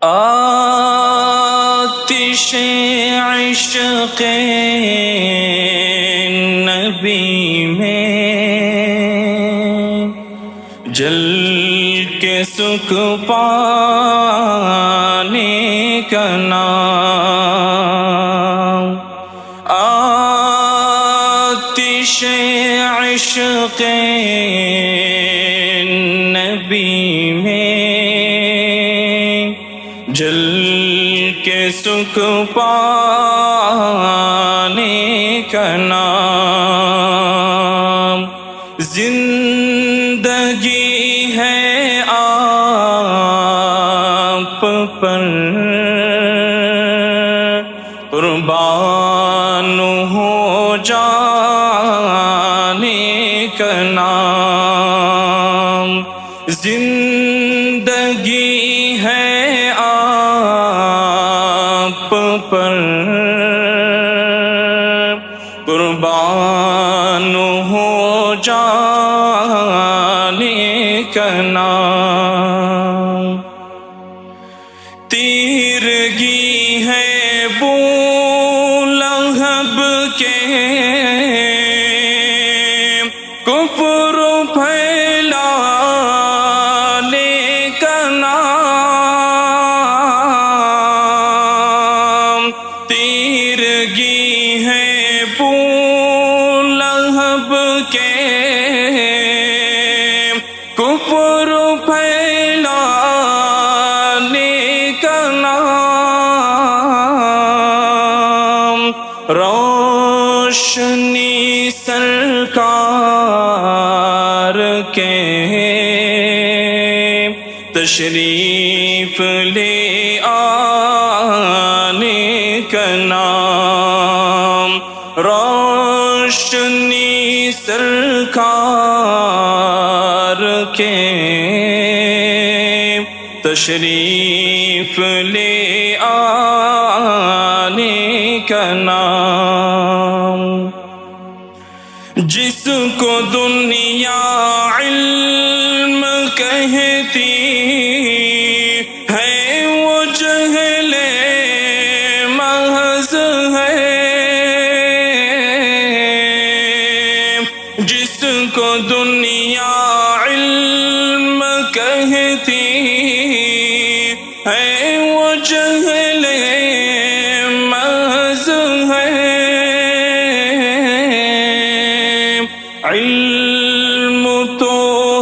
آتش عشق نبی میں جل کے سکھ پانے کا نام، آتش عشق نبی میں جل کے سکھ پانے کا نام، زندگی ہے آپ پر قربان ہو جانے کا نام، زندگی ہے آپ پر قربان ہو جانے کا نام، تیرگی ہے بو لہب کے کفر پھیلانے کا نام، تیرگی ہے بو لہب کے کفر پھیلانے کا نام، روشنی سرکار کے تشریف لے آنے کا نام، روشنی سرکار کے تشریف لے آنے کا نام، جس کو دنیا علم کہتی ہے وہ جہل محض ہے، جس کو دنیا علم کہتی ہے وہ جہل محض ہے، علم تو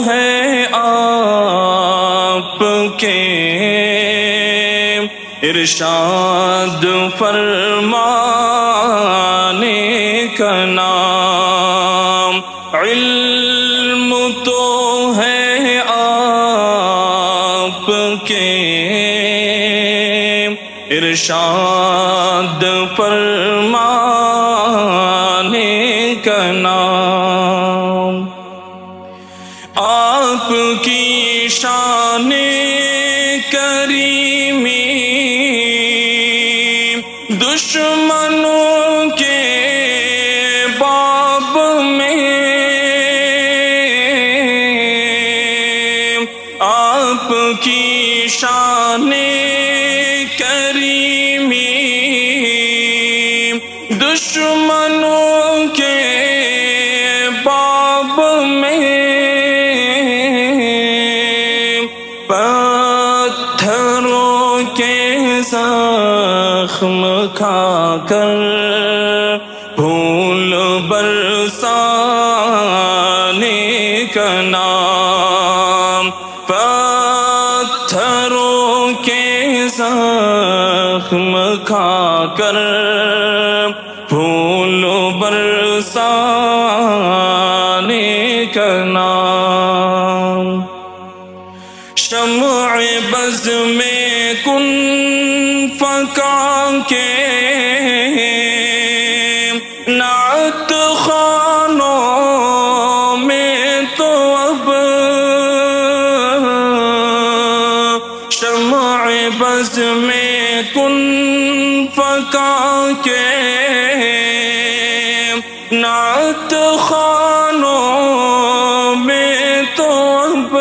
ہے آپ کے ارشاد فرمانے کا نام، علم تو ہے آپ کے ارشاد فرمانے کا نام، آپ کی شان کریمی دشمنوں کے باب میں، آپ کی شان کریمی دشمنوں کے باب میں، پتھروں کے زخم کھا کر پھول برسانے کا نام، پتھروں کے زخم کھا کر پھول برسانے کا نام، شمع بز میں کن فکا کے نعت خانوں میں تو اب، شمع بز میں کن فکا کے نعت خانوں میں تو اب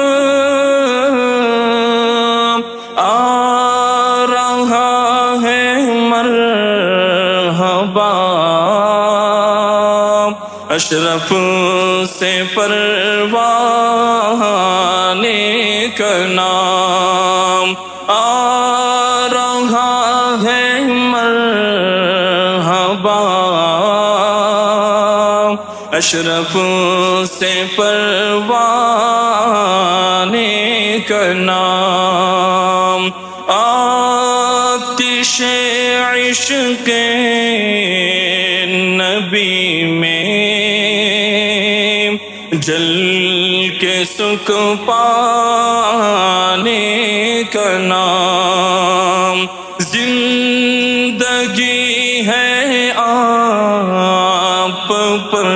اشرف سے پروانے کا نام آ رہا ہے مرحبا، اشرف سے پروانے کا نام آتش عشق نبی میں جل کے سکھ پانے کا نام، زندگی ہے آپ پر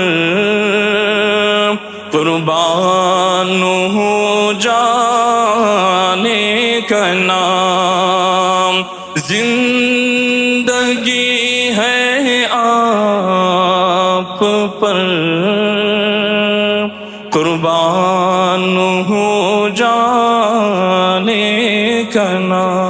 قربان ہو جانے کا نام، زندگی ہے آپ پر قربان ہو جانے کا نام۔